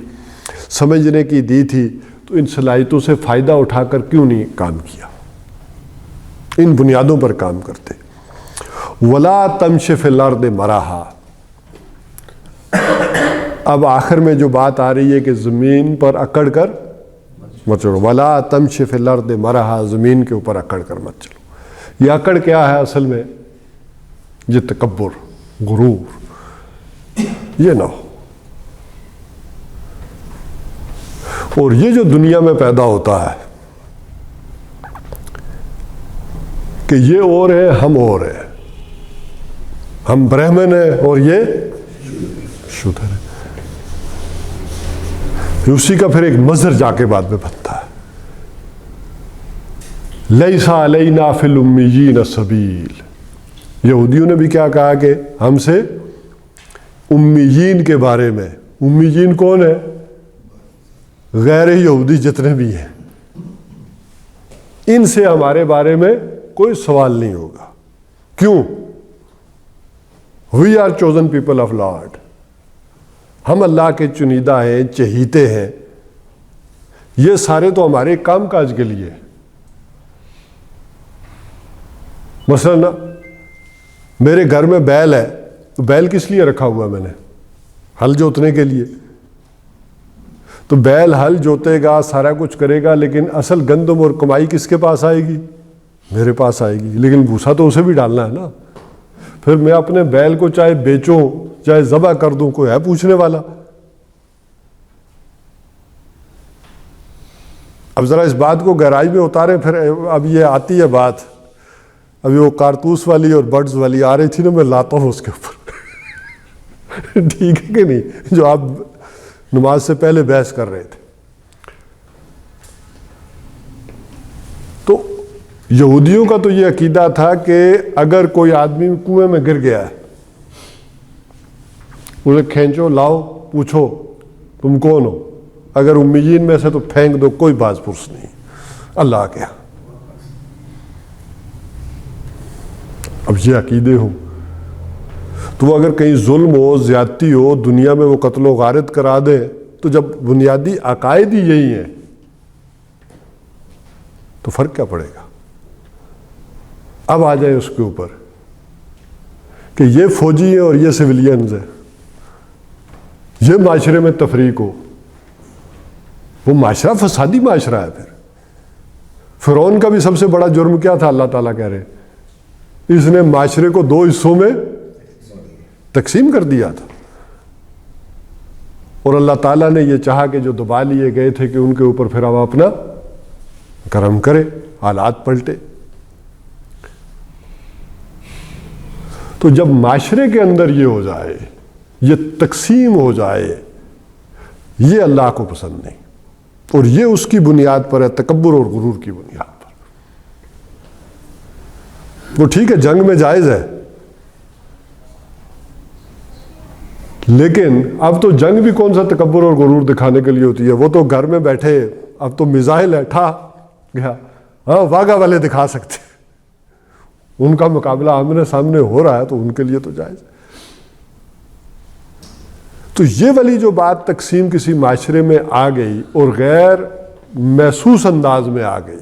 A: سمجھنے کی دی تھی، تو ان صلاحیتوں سے فائدہ اٹھا کر کیوں نہیں کام کیا، ان بنیادوں پر کام کرتے۔ ولا تمش فی الارض مرحا، اب آخر میں جو بات آ رہی ہے کہ زمین پر اکڑ کر مت چلو، ولا تمش فی الارض مرحا، زمین کے اوپر اکڑ کر مت چلو۔ یہ اکڑ کیا ہے اصل میں؟ یہ تکبر، غرور، یہ نہ ہو۔ اور یہ جو دنیا میں پیدا ہوتا ہے کہ یہ اور ہے، ہم اور ہے، ہم برہمن ہیں اور یہ شودر ہے، اسی کا پھر ایک مظہر جا کے بعد میں بنتا ہے۔ لیس علینا فی الامیین سبیل، یہودیوں نے بھی کیا کہا کہ ہم سے امیین کے بارے میں، امیین کون ہے؟ غیر یہودی جتنے بھی ہیں، ان سے ہمارے بارے میں کوئی سوال نہیں ہوگا۔ کیوں؟ We are chosen people of lord, ہم اللہ کے چنیدہ ہیں، چہیتے ہیں، یہ سارے تو ہمارے کام کاج کے لیے۔ مثلا میرے گھر میں بیل ہے، تو بیل کس لیے رکھا ہوا میں نے؟ ہل جوتنے کے لیے۔ تو بیل ہل جوتے گا، سارا کچھ کرے گا، لیکن اصل گندم اور کمائی کس کے پاس آئے گی؟ میرے پاس آئے گی، لیکن بھوسا تو اسے بھی ڈالنا ہے نا۔ پھر میں اپنے بیل کو چاہے بیچوں چاہے ذبح کر دوں، کوئی ہے پوچھنے والا؟ اب ذرا اس بات کو گہرائی میں اتاریں، پھر اب یہ آتی ہے بات، ابھی وہ کارتوس والی اور برڈز والی آ رہی تھی نا، میں لاتا ہوں اس کے اوپر ٹھیک ہے کہ نہیں، جو آپ نماز سے پہلے بحث کر رہے تھے۔ تو یہودیوں کا تو یہ عقیدہ تھا کہ اگر کوئی آدمی کنویں میں گر گیا ہے، اسے کھینچو، لاؤ، پوچھو تم کون ہو، اگر امیین میں سے تو پھینک دو، کوئی باز پرس نہیں، اللہ کے ہاں۔ اب یہ عقیدے ہوں تو وہ اگر کہیں ظلم ہو، زیادتی ہو، دنیا میں وہ قتل و غارت کرا دیں، تو جب بنیادی عقائد ہی یہی ہیں تو فرق کیا پڑے گا؟ اب آ جائیں اس کے اوپر کہ یہ فوجی ہیں اور یہ سویلینز ہیں، یہ معاشرے میں تفریق ہو، وہ معاشرہ فسادی معاشرہ ہے۔ پھر فرعون کا بھی سب سے بڑا جرم کیا تھا؟ اللہ تعالیٰ کہہ رہے اس نے معاشرے کو دو حصوں میں تقسیم کر دیا تھا، اور اللہ تعالیٰ نے یہ چاہا کہ جو دبا لیے گئے تھے کہ ان کے اوپر پھر ہم اپنا کرم کرے، حالات پلٹے۔ تو جب معاشرے کے اندر یہ ہو جائے، یہ تقسیم ہو جائے، یہ اللہ کو پسند نہیں، اور یہ اس کی بنیاد پر ہے، تکبر اور غرور کی بنیاد پر۔ وہ ٹھیک ہے جنگ میں جائز ہے، لیکن اب تو جنگ بھی کون سا تکبر اور غرور دکھانے کے لیے ہوتی ہے؟ وہ تو گھر میں بیٹھے، اب تو میزائل ہے، ٹھا گیا، ہاں واگا والے دکھا سکتے، ان کا مقابلہ آمنے سامنے ہو رہا ہے تو ان کے لیے تو جائز ہے۔ تو یہ والی جو بات تقسیم کسی معاشرے میں آ گئی اور غیر محسوس انداز میں آ گئی،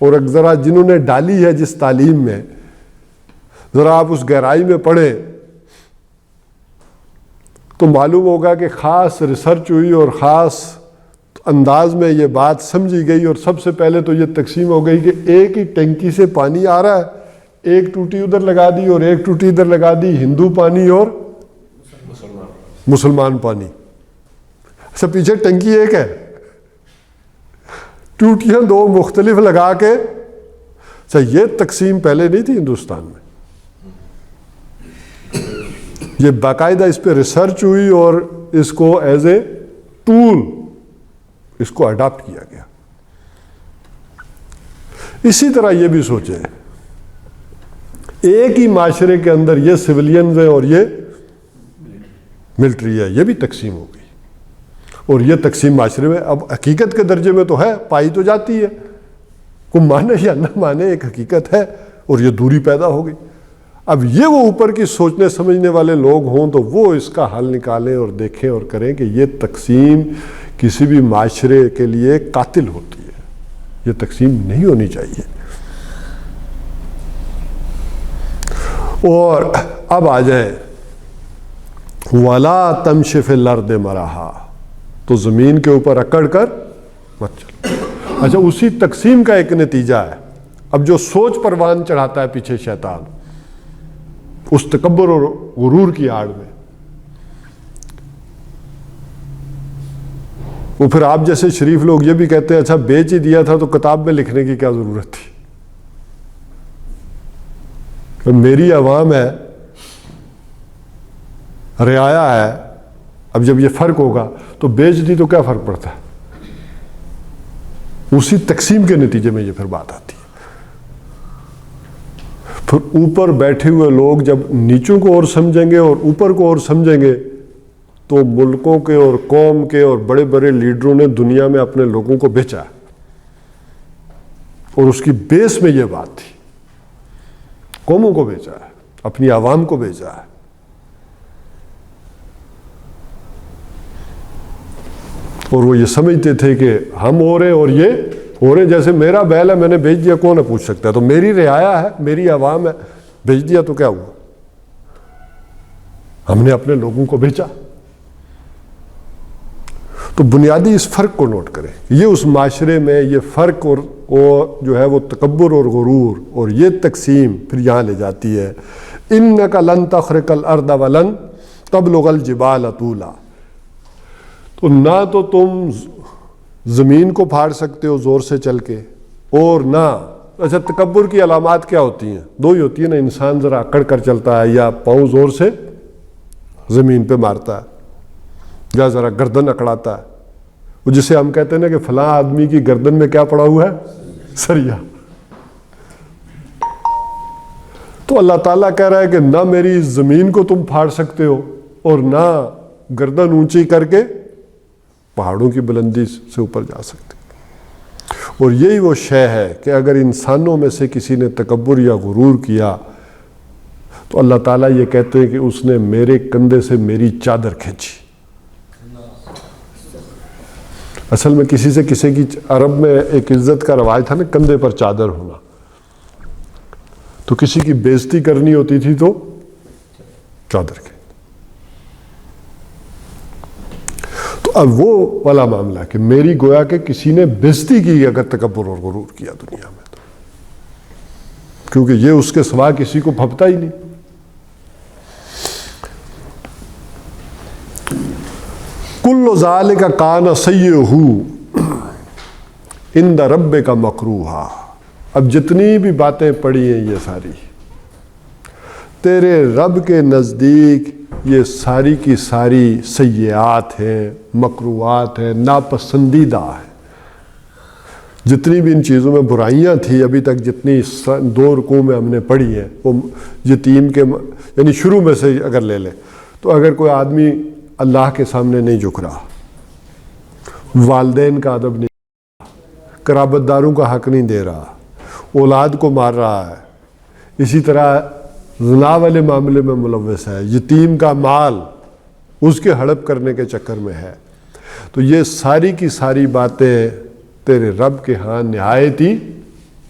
A: اور ذرا جنہوں نے ڈالی ہے جس تعلیم میں، ذرا آپ اس گہرائی میں پڑھیں تو معلوم ہوگا کہ خاص ریسرچ ہوئی اور خاص انداز میں یہ بات سمجھی گئی، اور سب سے پہلے تو یہ تقسیم ہو گئی کہ ایک ہی ٹینکی سے پانی آ رہا ہے، ایک ٹوٹی ادھر لگا دی اور ایک ٹوٹی ادھر لگا دی، ہندو پانی اور مسلمان پانی۔ اچھا پیچھے ٹنکی ایک ہے، ٹوٹیاں دو مختلف لگا کے۔ اچھا یہ تقسیم پہلے نہیں تھی ہندوستان میں، یہ باقاعدہ اس پہ ریسرچ ہوئی اور اس کو ایز اے ٹول اس کو اڈاپٹ کیا گیا۔ اسی طرح یہ بھی سوچیں، ایک ہی معاشرے کے اندر یہ سویلینز ہیں اور یہ ملٹری ہے، یہ بھی تقسیم ہو گئی، اور یہ تقسیم معاشرے میں اب حقیقت کے درجے میں تو ہے، پائی تو جاتی ہے، کوئی مانے یا نہ مانے ایک حقیقت ہے، اور یہ دوری پیدا ہو گئی۔ اب یہ وہ اوپر کی سوچنے سمجھنے والے لوگ ہوں تو وہ اس کا حل نکالیں اور دیکھیں اور کریں کہ یہ تقسیم کسی بھی معاشرے کے لیے قاتل ہوتی ہے، یہ تقسیم نہیں ہونی چاہیے۔ اور اب آ جائیں وَلَا تَمْشِ فِي الْأَرْضِ مَرَحًا، تو زمین کے اوپر اکڑ کر مت چلو۔ اچھا اسی تقسیم کا ایک نتیجہ ہے، اب جو سوچ پروان چڑھاتا ہے پیچھے شیطان اس تکبر اور غرور کی آڑ میں، وہ پھر آپ جیسے شریف لوگ یہ بھی کہتے ہیں اچھا بیچ ہی دیا تھا تو کتاب میں لکھنے کی کیا ضرورت تھی، کہ میری عوام ہے، رعایا ہے، اب جب یہ فرق ہوگا تو بیچ دی تو کیا فرق پڑتا ہے۔ اسی تقسیم کے نتیجے میں یہ پھر بات آتی ہے۔ پھر اوپر بیٹھے ہوئے لوگ جب نیچوں کو اور سمجھیں گے اور اوپر کو اور سمجھیں گے تو ملکوں کے اور قوم کے اور بڑے بڑے لیڈروں نے دنیا میں اپنے لوگوں کو بیچا، اور اس کی بیس میں یہ بات تھی، قوموں کو بیچا ہے، اپنی عوام کو بیچا ہے۔ اور وہ یہ سمجھتے تھے کہ ہم ہو رہے اور یہ ہو رہے، جیسے میرا بیل ہے میں نے بیچ دیا، کون ہے پوچھ سکتا ہے، تو میری رعایا ہے، میری عوام ہے، بیچ دیا تو کیا ہوا، ہم نے اپنے لوگوں کو بیچا۔ تو بنیادی اس فرق کو نوٹ کریں، یہ اس معاشرے میں یہ فرق اور جو ہے وہ تکبر اور غرور اور یہ تقسیم پھر یہاں لے جاتی ہے۔ اِنَّكَ لَن تَخْرِقَ الْأَرْضَ وَلَن تَبْلُغَ الْجِبَالَ طُولًا، تو نہ تو تم زمین کو پھاڑ سکتے ہو زور سے چل کے، اور نہ اچھا تکبر کی علامات کیا ہوتی ہیں؟ دو ہی ہوتی ہیں نا، انسان ذرا اکڑ کر چلتا ہے یا پاؤں زور سے زمین پہ مارتا ہے یا ذرا گردن اکڑاتا ہے، وہ جسے ہم کہتے ہیں نا کہ فلاں آدمی کی گردن میں کیا پڑا ہوا ہے، سریا۔ تو اللہ تعالیٰ کہہ رہا ہے کہ نہ میری زمین کو تم پھاڑ سکتے ہو اور نہ گردن اونچی کر کے پہاڑوں کی بلندی سے اوپر جا سکتے۔ اور یہی وہ شے ہے کہ اگر انسانوں میں سے کسی نے تکبر یا غرور کیا تو اللہ تعالیٰ یہ کہتے ہیں کہ اس نے میرے کندھے سے میری چادر کھینچی۔ اصل میں کسی کی عرب میں ایک عزت کا رواج تھا نا، کندھے پر چادر ہونا، تو کسی کی بےزتی کرنی ہوتی تھی تو چادر کے۔ تو اب وہ والا معاملہ کہ میری گویا کہ کسی نے بےزتی کی اگر تکبر اور غرور کیا دنیا میں، تو کیونکہ یہ اس کے سوا کسی کو پھپتا ہی نہیں۔ کل ذالک کان سیئہ عند ربک مکروہا، اب جتنی بھی باتیں پڑھی ہیں یہ ساری تیرے رب کے نزدیک یہ ساری کی ساری سیئات ہیں، مکروہات ہیں، ناپسندیدہ ہیں۔ جتنی بھی ان چیزوں میں برائیاں تھیں ابھی تک، جتنی دو رکوع میں ہم نے پڑھی ہیں، وہ یتیم کے یعنی شروع میں سے اگر لے لیں تو اگر کوئی آدمی اللہ کے سامنے نہیں جھک رہا، والدین کا ادب نہیں رہا، قرابت داروں کا حق نہیں دے رہا، اولاد کو مار رہا ہے، اسی طرح زنا والے معاملے میں ملوث ہے، یتیم کا مال اس کے ہڑپ کرنے کے چکر میں ہے، تو یہ ساری کی ساری باتیں تیرے رب کے ہاں نہایت ہی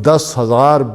A: 10,000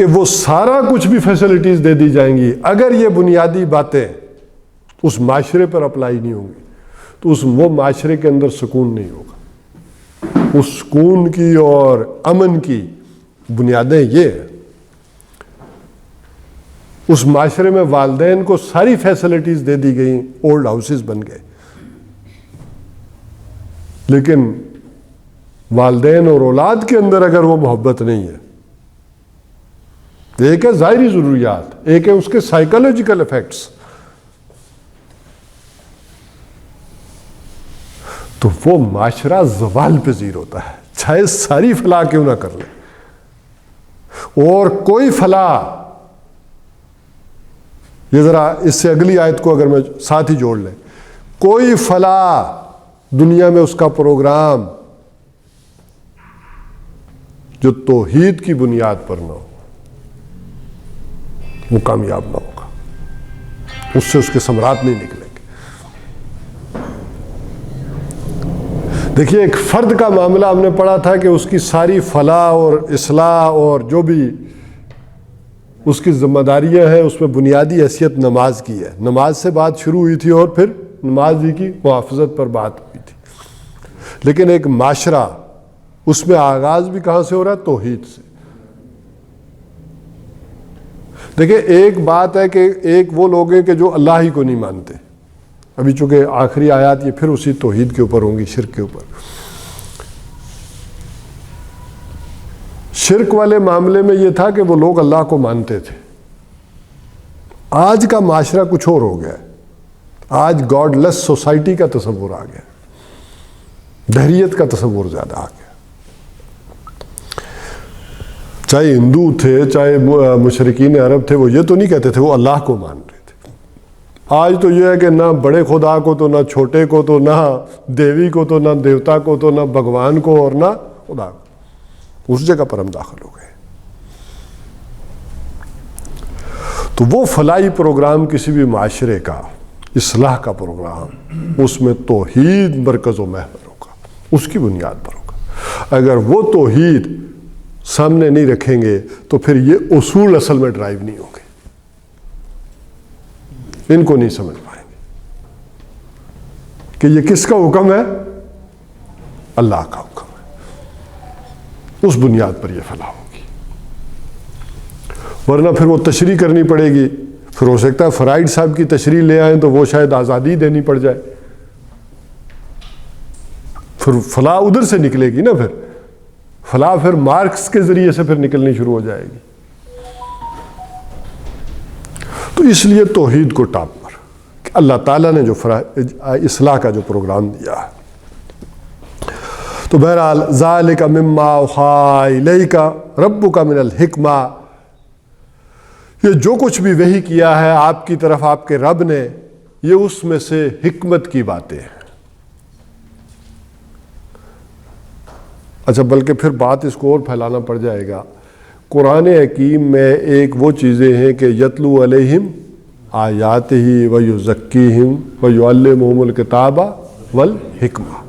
A: کہ وہ سارا کچھ بھی فیسلٹیز دے دی جائیں گی، اگر یہ بنیادی باتیں اس معاشرے پر اپلائی نہیں ہوں گی تو وہ معاشرے کے اندر سکون نہیں ہوگا۔ اس سکون کی اور امن کی بنیادیں یہ ہیں۔ اس معاشرے میں والدین کو ساری فیسلٹیز دے دی گئیں، اولڈ ہاؤسز بن گئے، لیکن والدین اور اولاد کے اندر اگر وہ محبت نہیں ہے، ایک ہے ظاہری ضروریات، ایک ہے اس کے سائیکولوجیکل ایفیکٹس، تو وہ معاشرہ زوال پذیر ہوتا ہے، چاہے ساری فلاح کیوں نہ کر لے۔ اور کوئی فلاح، یہ ذرا اس سے اگلی آیت کو اگر میں ساتھ ہی جوڑ لیں، کوئی فلاح دنیا میں اس کا پروگرام جو توحید کی بنیاد پر نہ ہو، وہ کامیاب نہ ہوگا، اس سے اس کے ثمرات نہیں نکلیں گے۔ دیکھیے، ایک فرد کا معاملہ ہم نے پڑھا تھا کہ اس کی ساری فلاح اور اصلاح اور جو بھی اس کی ذمہ داریاں ہیں، اس میں بنیادی حیثیت نماز کی ہے۔ نماز سے بات شروع ہوئی تھی اور پھر نماز ہی کی محافظت پر بات ہوئی تھی۔ لیکن ایک معاشرہ، اس میں آغاز بھی کہاں سے ہو رہا ہے؟ توحید سے۔ دیکھیں، ایک بات ہے کہ ایک وہ لوگ ہیں کہ جو اللہ ہی کو نہیں مانتے، ابھی چونکہ آخری آیات یہ پھر اسی توحید کے اوپر ہوں گی، شرک کے اوپر۔ شرک والے معاملے میں یہ تھا کہ وہ لوگ اللہ کو مانتے تھے۔ آج کا معاشرہ کچھ اور ہو گیا ہے، آج گاڈ لیس سوسائٹی کا تصور آ گیا، دہریت کا تصور زیادہ آ گیا۔ چاہے ہندو تھے، چاہے مشرکین عرب تھے، وہ یہ تو نہیں کہتے تھے وہ اللہ کو مان رہے تھے۔ آج تو یہ ہے کہ نہ بڑے خدا کو تو نہ چھوٹے کو تو نہ دیوی کو تو نہ دیوتا کو تو نہ بھگوان کو اور نہ خدا کو، اس جگہ پر ہم داخل ہو گئے۔ تو وہ فلاحی پروگرام کسی بھی معاشرے کا، اصلاح کا پروگرام، اس میں توحید مرکز و محور ہوگا، اس کی بنیاد پر ہوگا۔ اگر وہ توحید سامنے نہیں رکھیں گے تو پھر یہ اصول اصل میں ڈرائیو نہیں ہوں گے، ان کو نہیں سمجھ پائیں گے کہ یہ کس کا حکم ہے؟ اللہ کا حکم ہے۔ اس بنیاد پر یہ فلاح ہوگی، ورنہ پھر وہ تشریح کرنی پڑے گی۔ پھر ہو سکتا ہے فرائڈ صاحب کی تشریح لے آئیں تو وہ شاید آزادی دینی پڑ جائے، پھر فلاح ادھر سے نکلے گی نا، پھر فلاح پھر مارکس کے ذریعے سے پھر نکلنی شروع ہو جائے گی۔ تو اس لیے توحید کو ٹاپ پر کہ اللہ تعالیٰ نے جو اصلاح کا جو پروگرام دیا ہے۔ تو بہرحال ذالک مما اوحی الیک ربک من الحکمہ، یہ جو کچھ بھی وحی کیا ہے آپ کی طرف آپ کے رب نے، یہ اس میں سے حکمت کی باتیں ہیں۔ اچھا، بلکہ پھر بات اس کو اور پھیلانا پڑ جائے گا۔ قرآن حکیم میں ایک وہ چیزیں ہیں کہ یتلو علیہم آیاتہ ویزکیہم ویعلمہم الکتاب والحکمہ،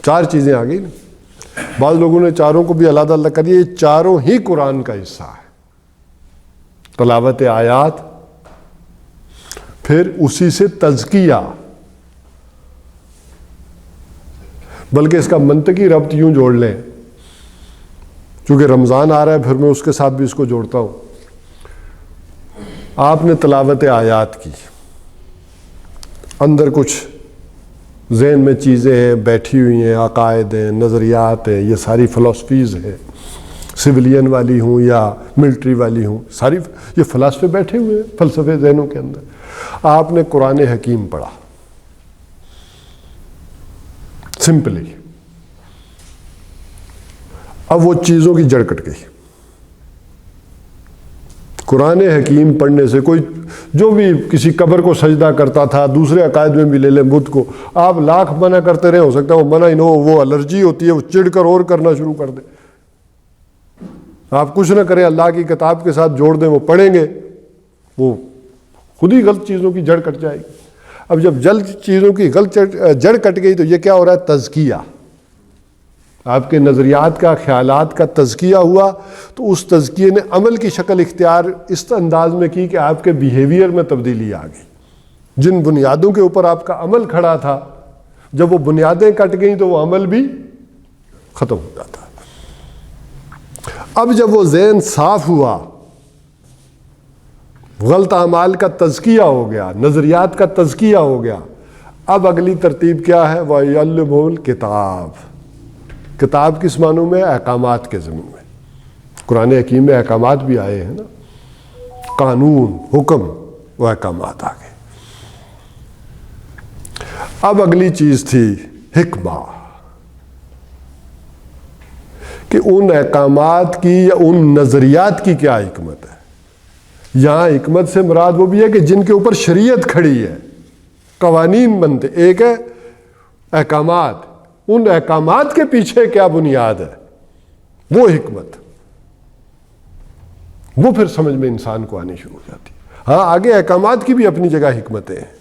A: چار چیزیں آ گئی نا۔ بعض لوگوں نے چاروں کو بھی علیحدہ الگ کر دیا، یہ چاروں ہی قرآن کا حصہ ہے۔ تلاوت آیات، پھر اسی سے تزکیہ، بلکہ اس کا منطقی ربط یوں جوڑ لیں، چونکہ رمضان آ رہا ہے پھر میں اس کے ساتھ بھی اس کو جوڑتا ہوں۔ آپ نے تلاوت آیات کی، اندر کچھ ذہن میں چیزیں ہیں بیٹھی ہوئی ہیں، عقائد ہیں، نظریات ہیں، یہ ساری فلسفیز ہیں، سویلین والی ہوں یا ملٹری والی ہوں، ساری یہ فلسفے بیٹھے ہوئے ہیں فلسفے ذہنوں کے اندر۔ آپ نے قرآن حکیم پڑھا سمپلی، اب وہ چیزوں کی جڑ کٹ گئی۔ قرآن حکیم پڑھنے سے کوئی جو بھی کسی قبر کو سجدہ کرتا تھا، دوسرے عقائد میں بھی لے لیں بدھ کو، آپ لاکھ منع کرتے رہے، ہو سکتا ہے وہ منع ہی نہ ہو، وہ الرجی ہوتی ہے، وہ چڑھ کر اور کرنا شروع کر دے۔ آپ کچھ نہ کریں، اللہ کی کتاب کے ساتھ جوڑ دیں، وہ پڑھیں گے، وہ خود ہی غلط چیزوں کی جڑ کٹ جائے گی۔ اب جب چیزوں کی غلط جڑ کٹ گئی تو یہ کیا ہو رہا ہے؟ تزکیہ، آپ کے نظریات کا، خیالات کا تزکیہ ہوا تو اس تزکیے نے عمل کی شکل اختیار اس انداز میں کی کہ آپ کے بیہیویئر میں تبدیلی آ گئی. جن بنیادوں کے اوپر آپ کا عمل کھڑا تھا، جب وہ بنیادیں کٹ گئیں تو وہ عمل بھی ختم ہو جاتا. اب جب وہ ذہن صاف ہوا، غلط اعمال کا تزکیہ ہو گیا، نظریات کا تزکیہ ہو گیا، اب اگلی ترتیب کیا ہے؟ وَيَعْلِمُ الْكِتَابَ. کتاب کس معنوں میں؟ احکامات کے ضمن میں. قرآن حکیم میں احکامات بھی آئے ہیں نا، قانون، حکم، وہ احکامات آ گئے. اب اگلی چیز تھی حکمہ، کہ ان احکامات کی یا ان نظریات کی کیا حکمت ہے. یہاں حکمت سے مراد وہ بھی ہے کہ جن کے اوپر شریعت کھڑی ہے، قوانین بنتے. ایک ہے احکامات، ان احکامات کے پیچھے کیا بنیاد ہے، وہ حکمت. وہ پھر سمجھ میں انسان کو آنی شروع ہو جاتی ہے. ہاں آگے احکامات کی بھی اپنی جگہ حکمتیں ہیں.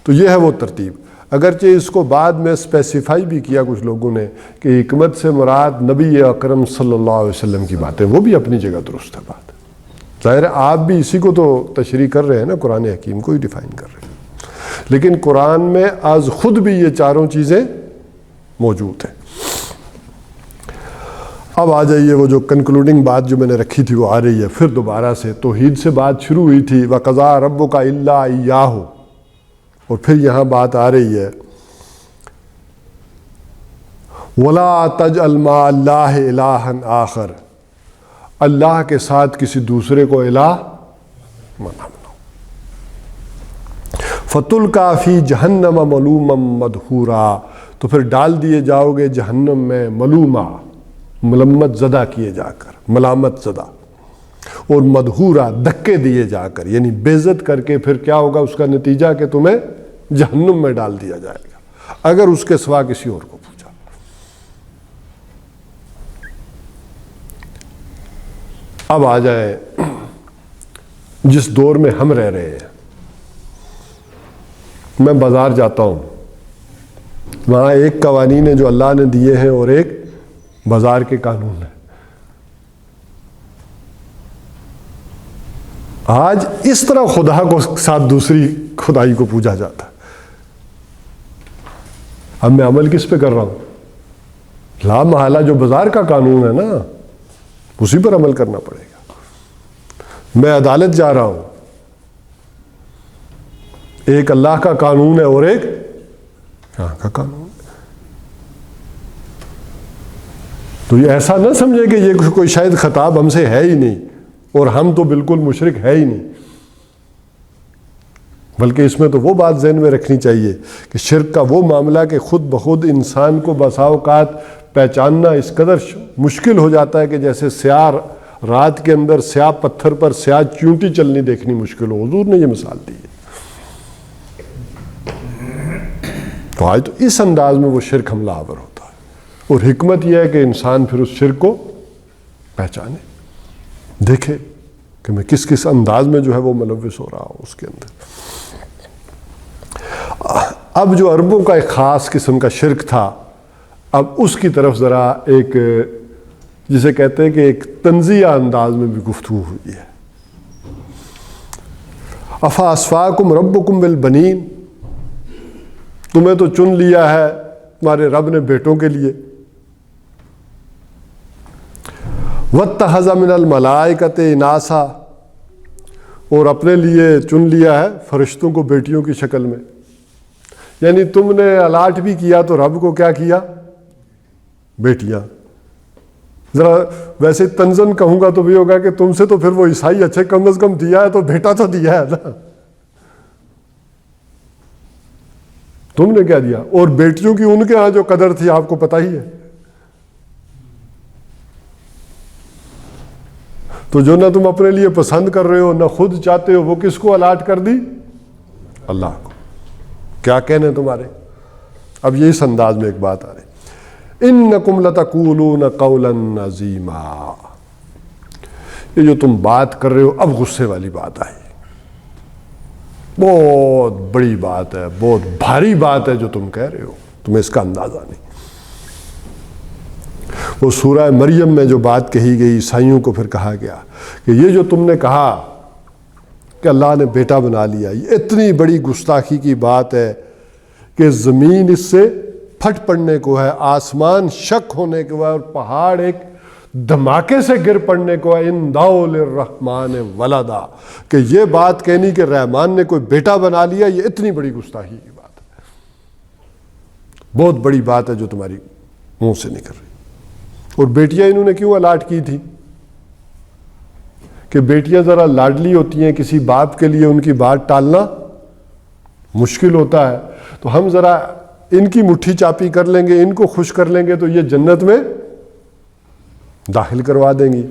A: تو یہ ہے وہ ترتیب. اگرچہ اس کو بعد میں اسپیسیفائی بھی کیا کچھ لوگوں نے کہ حکمت سے مراد نبی اکرم صلی اللہ علیہ وسلم کی باتیں، وہ بھی اپنی جگہ درست ہے بات. ظاہر ہے آپ بھی اسی کو تو تشریح کر رہے ہیں نا، قرآن حکیم کو ہی ڈیفائن کر رہے ہیں. لیکن قرآن میں از خود بھی یہ چاروں چیزیں موجود ہیں. اب آ جائیے، وہ جو کنکلوڈنگ بات جو میں نے رکھی تھی وہ آ رہی ہے پھر دوبارہ سے. توحید سے بات شروع ہوئی تھی، وَقَضَىٰ رَبُّكَ إِلَّا إِيَّاهُ، اور پھر یہاں بات آ رہی ہے وَلَا تَجْعَلْ مَعَ اللَّهِ إِلَٰهًا آخَرَ، اللہ کے ساتھ کسی دوسرے کو الہ مت بناؤ. فَتُلْقَىٰ فِي جَهَنَّمَ مَلُومًا مَدْحُورًا، تو پھر ڈال دیے جاؤ گے جہنم میں ملوما، ملمت زدہ کیے جا کر، ملامت زدہ، اور مدحورا، دھکے دیے جا کر، یعنی بے عزت کر کے. پھر کیا ہوگا اس کا نتیجہ؟ کہ تمہیں جہنم میں ڈال دیا جائے گا اگر اس کے سوا کسی اور کو پوچھا. اب آ جائیں جس دور میں ہم رہ رہے ہیں. میں بازار جاتا ہوں، وہاں ایک قوانین ہے جو اللہ نے دیے ہیں اور ایک بازار کے قانون ہیں. آج اس طرح خدا کو ساتھ دوسری خدائی کو پوجا جاتا ہے. اب میں عمل کس پہ کر رہا ہوں؟ لا محالہ جو بازار کا قانون ہے نا، اسی پر عمل کرنا پڑے گا. میں عدالت جا رہا ہوں، ایک اللہ کا قانون ہے اور ایک یہاں کا قانون. تو یہ ایسا نہ سمجھے کہ یہ کوئی شاید خطاب ہم سے ہے ہی نہیں اور ہم تو بالکل مشرک ہے ہی نہیں، بلکہ اس میں تو وہ بات ذہن میں رکھنی چاہیے کہ شرک کا وہ معاملہ کہ خود بخود انسان کو بسا اوقات پہچاننا اس قدر مشکل ہو جاتا ہے کہ جیسے سیاہ رات کے اندر سیاہ پتھر پر سیاہ چیونٹی چلنی دیکھنی مشکل ہو. حضور نے یہ مثال دی ہے. تو آج تو اس انداز میں وہ شرک حملہ آور ہوتا ہے، اور حکمت یہ ہے کہ انسان پھر اس شرک کو پہچانے، دیکھے کہ میں کس کس انداز میں جو ہے وہ ملوث ہو رہا ہوں اس کے اندر. اب جو عربوں کا ایک خاص قسم کا شرک تھا، اب اس کی طرف ذرا ایک جسے کہتے ہیں کہ ایک طنزیہ انداز میں بھی گفتگو ہوئی ہے. افا اصفاکم ربکم بالبنین، تمہیں تو چن لیا ہے تمہارے رب نے بیٹوں کے لیے. واتخذ من الملائکۃ اناسا، اور اپنے لیے چن لیا ہے فرشتوں کو بیٹیوں کی شکل میں. یعنی تم نے الاٹ بھی کیا تو رب کو کیا کیا؟ بیٹیاں. ذرا ویسے تنزن کہوں گا تو بھی ہوگا کہ تم سے تو پھر وہ عیسائی اچھے کم از کم دیا ہے تو بیٹا تو دیا ہے نا. تم نے کیا دیا؟ اور بیٹیوں کی ان کے ہاں جو قدر تھی آپ کو پتہ ہی ہے. تو جو نہ تم اپنے لیے پسند کر رہے ہو نہ خود چاہتے ہو، وہ کس کو الاٹ کر دی؟ اللہ کو. کیا کہنے تمہارے؟ اب یہ اس انداز میں ایک بات آ رہی، انکم لتقولون قولا عظیما. یہ جو تم بات کر رہے ہو، اب غصے والی بات آئی، بہت بڑی بات ہے، بہت بھاری بات ہے جو تم کہہ رہے ہو، تمہیں اس کا اندازہ نہیں. وہ سورہ مریم میں جو بات کہی گئی عیسائیوں کو پھر کہا گیا کہ یہ جو تم نے کہا کہ اللہ نے بیٹا بنا لیا، یہ اتنی بڑی گستاخی کی بات ہے کہ زمین اس سے پھٹ پڑنے کو ہے، آسمان شک ہونے کو ہے، اور پہاڑ ایک دھماکے سے گر پڑنے کو ہے، ان دعوا للرحمن ولدا، کہ یہ بات کہنی کہ رحمان نے کوئی بیٹا بنا لیا، یہ اتنی بڑی گستاخی کی بات ہے، بہت بڑی بات ہے جو تمہاری منہ سے نکل رہی۔ اور بیٹیاں انہوں نے کیوں الاٹ کی تھی کہ بیٹیاں ذرا لاڈلی ہوتی ہیں، کسی باپ کے لیے ان کی بات ٹالنا مشکل ہوتا ہے، تو ہم ذرا ان کی مٹھی چاپی کر لیں گے، ان کو خوش کر لیں گے تو یہ جنت میں داخل کروا دیں گی۔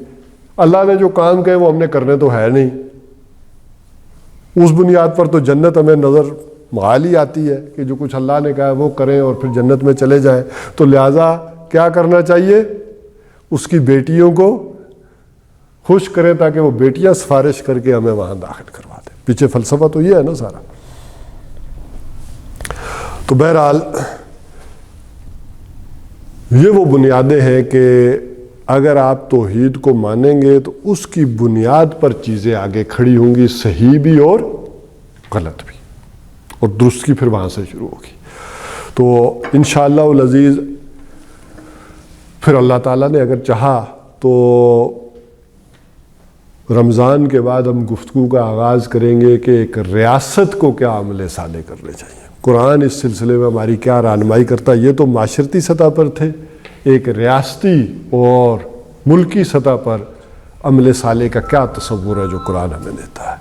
A: اللہ نے جو کام کہے وہ ہم نے کرنے تو ہے نہیں، اس بنیاد پر تو جنت ہمیں نظر مغالی آتی ہے کہ جو کچھ اللہ نے کہا ہے وہ کریں اور پھر جنت میں چلے جائیں۔ تو لہٰذا کیا کرنا چاہیے؟ اس کی بیٹیوں کو خوش کریں تاکہ وہ بیٹیاں سفارش کر کے ہمیں وہاں داخل کروا دیں۔ پیچھے فلسفہ تو یہ ہے نا سارا۔ تو بہرحال یہ وہ بنیادیں ہیں کہ اگر آپ توحید کو مانیں گے تو اس کی بنیاد پر چیزیں آگے کھڑی ہوں گی، صحیح بھی اور غلط بھی، اور درست کی پھر وہاں سے شروع ہوگی۔ تو انشاءاللہ العزیز پھر اللہ تعالیٰ نے اگر چاہا تو رمضان کے بعد ہم گفتگو کا آغاز کریں گے کہ ایک ریاست کو کیا عمل صالح کرنے چاہیے، قرآن اس سلسلے میں ہماری کیا رہنمائی کرتا ہے۔ یہ تو معاشرتی سطح پر تھے، ایک ریاستی اور ملکی سطح پر عمل صالح کا کیا تصور ہے جو قرآن ہمیں دیتا ہے،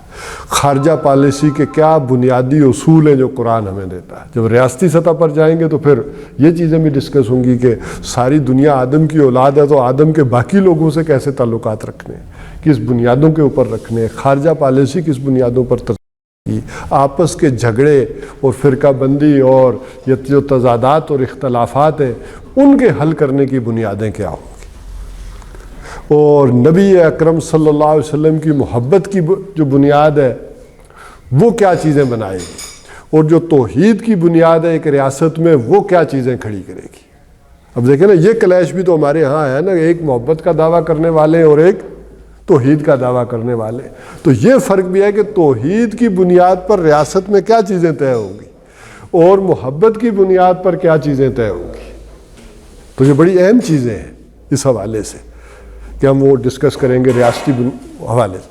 A: خارجہ پالیسی کے کیا بنیادی اصول ہیں جو قرآن ہمیں دیتا ہے۔ جب ریاستی سطح پر جائیں گے تو پھر یہ چیزیں بھی ڈسکس ہوں گی کہ ساری دنیا آدم کی اولاد ہے تو آدم کے باقی لوگوں سے کیسے تعلقات رکھنے ہیں، کس بنیادوں کے اوپر رکھنے ہیں، خارجہ پالیسی کس بنیادوں پر ترتیب، آپس کے جھگڑے اور فرقہ بندی اور یہ جو تضادات اور اختلافات ہیں ان کے حل کرنے کی بنیادیں کیا ہوں گی، اور نبی اکرم صلی اللہ علیہ وسلم کی محبت کی جو بنیاد ہے وہ کیا چیزیں بنائے گی، اور جو توحید کی بنیاد ہے ایک ریاست میں وہ کیا چیزیں کھڑی کرے گی۔ اب دیکھیں نا، یہ کلیش بھی تو ہمارے ہاں ہے نا، ایک محبت کا دعویٰ کرنے والے اور ایک توحید کا دعویٰ کرنے والے۔ تو یہ فرق بھی ہے کہ توحید کی بنیاد پر ریاست میں کیا چیزیں طے ہوں گی اور محبت کی بنیاد پر کیا چیزیں طے ہوں گی۔ تو یہ بڑی اہم چیزیں ہیں اس حوالے سے کہ ہم وہ ڈسکس کریں گے ریاستی حوالے سے۔